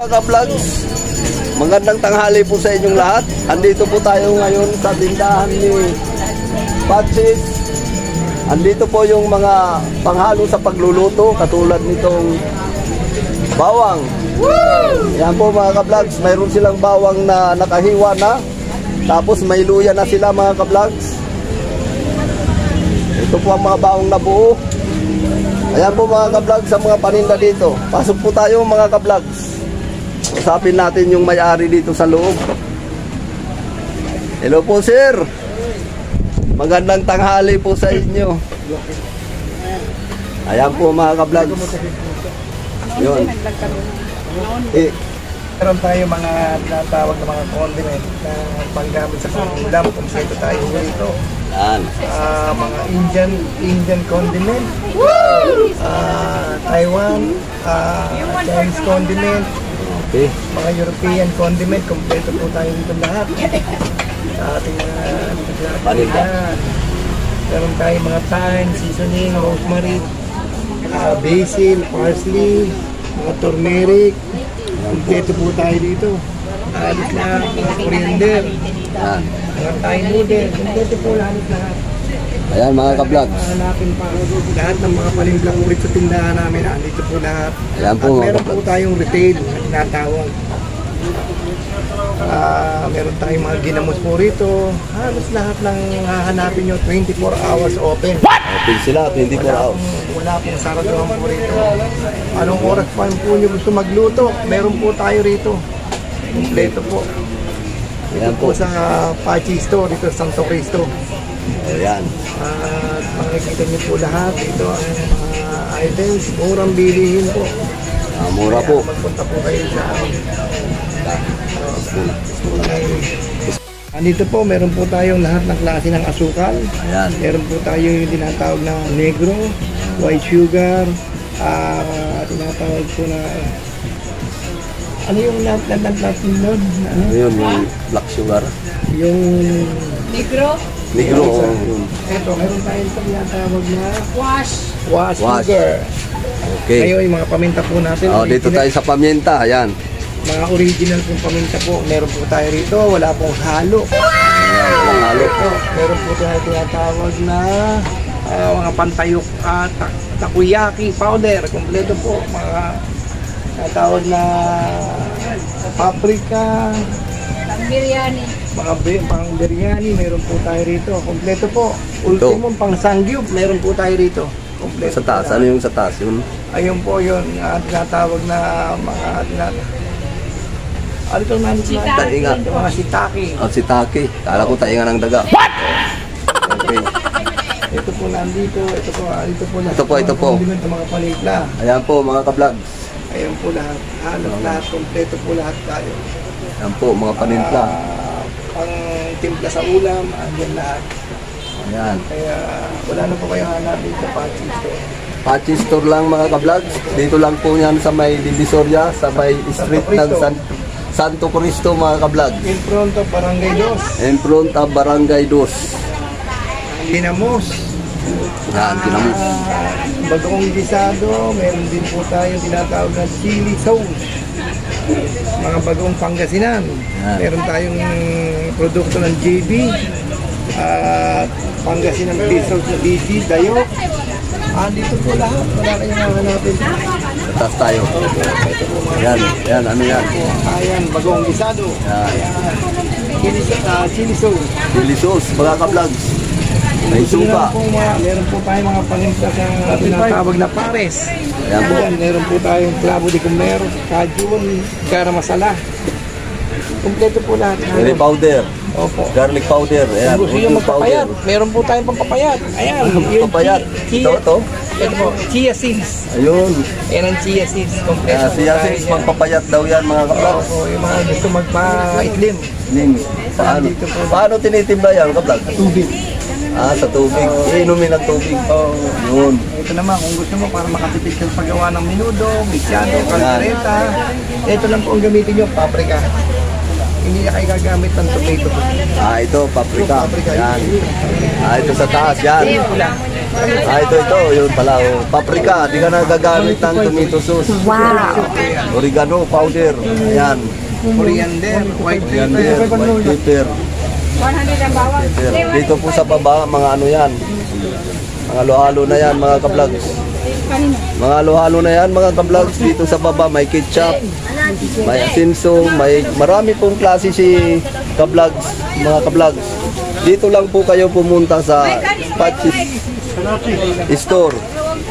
Mga vlogs, magandang tanghali po sa inyong lahat. Andito po tayo ngayon sa tindahan ni Patsis. Andito po yung mga panghalo sa pagluluto, katulad nitong bawang. Yan po mga ka-vlogs, mayroon silang bawang na nakahiwa na. Tapos may luya na sila mga ka-vlogs. Ito po ang mga bawang na buo. Ayan po mga ka-vlogs sa mga paninda dito. Pasok po tayo mga ka-vlogs. Usapin natin yung may-ari dito sa loob. Hello po sir. Magandang tanghali po sa inyo. Ayan po mga ka-vlogs. Yun. Meron tayo mga tinatawag na mga condiment na panggamit sa ulam. Kompleto tayo dito. Yan. Mga Indian condiment, Taiwan, Chinese condiment, Okay. mga European condiment. Kompleto po tayo dito lahat sa ating paninda. Meron tayo mga thyme, seasoning, rosemary, basil, parsley, mga turmeric. Kompleto po tayo dito. Alis na, mga coriander, Yan. mga Thai noodle. Kompleto po lahat. Ayan mga ka-vlogs. Hanapin pa lahat ng mga palimplang ulit sa tindahan namin. Andito po lahat. Ayan po, at mga meron po ka-vlogs. tayong retail na tinatawag. Meron tayong mga ginamos po rito. Halos lahat ng hahanapin nyo 24 hours open. Open sila 24 hours. Wala pong saraduhan po rito. Anong oras pa po nyo gusto magluto? Meron po tayo rito. Kompleto po. Ayan Ito po po. sa Pachi Store dito sa Santo Cristo. Ayan. At makikita niyo po lahat. Ito ang mga items. Murang bilihin po. Mura po. Magpunta po kayo sa andito po, meron po tayong lahat ng klase ng asukal. Ayan. Meron po tayong yung tinatawag na negro, white sugar, tinatawag po na ano yung natin nun? Ano? Ayun, yung black sugar. Yung Negro, Negro. Yun. eto, meron tayong tinatawag na wash. wash Wash. sugar. Okay. Ngayon, yung mga paminta po natin. Oh, dito original. tayo sa paminta. Ayan. Mga original pong paminta po. Meron po tayo rito. Wala pong halo. Ayan, walang halo. Meron po tayo tinatawag na mga pantayok at takoyaki powder. Kompleto po. Mga tinatawag na paprika. Pang biryani. Mga pang biryani. Meron po tayo rito. Kompleto po. Ultimo pang sangyup. Meron po tayo rito. Kompleto Sa taas. po. Ano yung sa taas? Yun. Ayun po yun. Tinatawag na mga ano itong namin Shiitake. Tainga. mga shiitake. Oh, si Taki. Kala ko tainga ng daga. What? Okay. Ito po nandito, ito po lahat. Ito po, ito po. Condiment ng mga palitla. Ayan po mga ka-vlogs. Ayun po lahat. Halos lahat, kompleto po lahat tayo. Ayan po mga panimpla. Pang timpla sa ulam, andyan lahat. Ayan. Kaya wala na po kayo hanapin sa Pachi Store. Pachi Store lang mga ka-vlogs. Dito lang po yan sa may Divisoria, sa may street ng Santo Cristo mga ka-vlogs. In front of Barangay Dos. In front of Barangay Dos. Ginamos. Yan, kinamos. Bagoong gisado, meron din po tayo tinatawag na chili sauce. Mga bagoong Pangasinan. Yan. Meron tayong produkto ng JB. At Pangasinan beef sauce na BG, Dayo. Dito po lahat. Wala kayong hahanapin. Sa taas tayo. Ito po mga Yan, yan, ano yan? ayan, bagoong gisado. Yan. Chili sauce. Chili sauce, mga ka-vlogs. May suka. Meron po tayong mga panimpla sa tinatawag na pares. Ayan po. Meron po tayong clavo de comer, cajun, garam masala. Kompleto po lahat. Curry powder. Opo. Garlic powder. Ayan, Kung gusto nyo onion magpapayat, meron po tayong pampapayat. Ayan. yung Papayat. chia- Ito. Ito po, chia seeds. Ayun. Ayan ang chia seeds. Kompleto Kaya po siya tayo sis, dyan. magpapayat daw yan mga ka-vlogs. Opo, yung mga gusto magpa-itlim. Ning, paano tinitimbla yan ka-vlogs? Tubig. Sa tubig. Inumin ng tubig. Yun. Ito naman, kung gusto mo para makatipid ka sa paggawa ng minudo, misyado, kaldereta, ito lang po ang gamitin nyo, paprika. Hindi na kayo gagamit ng tomato. Ito, paprika. Paprika. Yan. Ito sa taas. Yan. Pula. Ito, yun pala. Oh. Paprika, di ka na gagamit ng tomato sauce. Wow. Oregano powder. Ayan. Coriander, white Coriander, white pepper. 100 ang bawang. Dito po sa baba, mga ano yan. Mga halo-halo na yan, mga kablogs. Kanina. Mga halo-halo na yan, mga kablogs. Dito sa baba, may ketchup, may asinso, may marami pong klase si kablogs, mga kablogs. Dito lang po kayo pumunta sa Patsy's Store.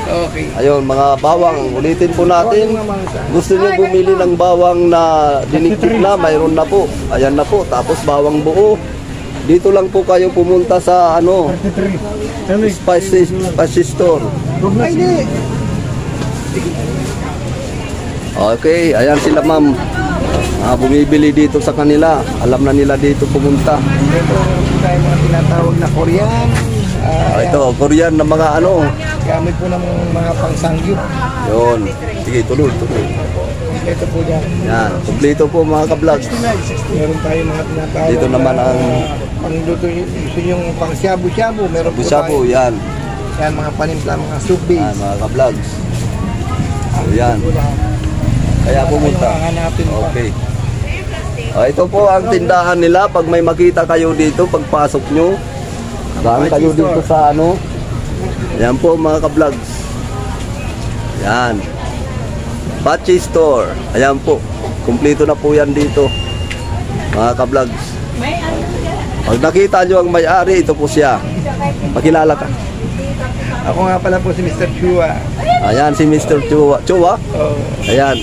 Okay. Ayun, mga bawang. Ulitin po natin. Gusto niyo bumili ng bawang na dinikdik na, mayroon na po. Ayan na po. Tapos bawang buo. Dito lang po kayo pumunta sa ano, Spicy Store. Ay, di. Okay, ayan sila ma'am. Bumibili dito sa kanila. Alam na nila dito pumunta. Ito tayo mga tinatawag na Korean. Ito, Korean na mga ano. Gamit po ng mga pangsangyup. Yun. Sige, tuloy. Ito po dyan. Yan, kumplito po mga ka-vlogs. Meron tayo mga tinatawag Dito naman na ang pangluto, gusto yung pang shabu-shabu. Meron po Busapo, tayo. yan. Yan, mga panimpla, mga soup Yan, base. mga ka-vlogs. So, yan. Po lahat. Kaya pumunta. Ano yung hahanapin pa? Okay. Ito po ang tindahan nila. Pag may makita kayo dito, pagpasok nyo, daan kayo dito sa ano. Yan po mga ka-vlogs. Yan. Patsy's Store. Ayan po. Kumpleto na po yan dito. Mga ka-vlogs. Pag nakita nyo ang may-ari, ito po siya. Pakilala ka. Ako nga pala po si Mr. Chua. Ayan si Mr. Chua. Chua? Oh, Ayan.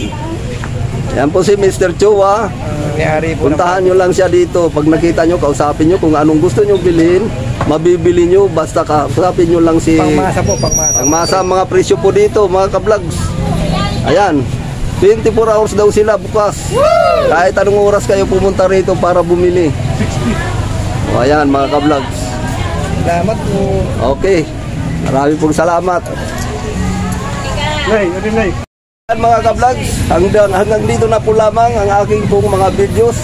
Ayan po si Mr. Chua. may-ari po Puntahan nyo lang siya dito. Pag nakita nyo, kausapin nyo kung anong gusto nyo bilhin. Mabibili nyo. Basta kausapin nyo lang si... Pangmasa po, pangmasa. Ang masa mga presyo po dito, mga ka-vlogs. Ayan. 24 hours daw sila bukas. Kahit anong oras kayo pumunta rito para bumili. O ayan, mga ka-vlogs. Salamat po. Okay. Marami pong salamat. Nay, ano nay? Ayan, mga ka-vlogs, hanggang dito na po lamang ang aking pong mga videos.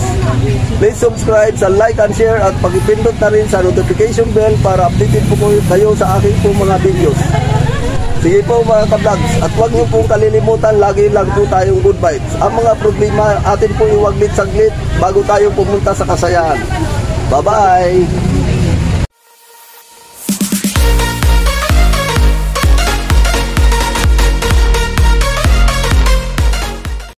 Please subscribe, sa like and share at pag-ipindot na rin sa notification bell para updated po kayo sa aking pong mga videos. Sige po mga ka-vlogs, at huwag niyo pong kalilimutan, lagi lang po tayong good vibes. Ang mga problema atin po iwaglit saglit bago tayo pumunta sa kasayahan. Bye-bye!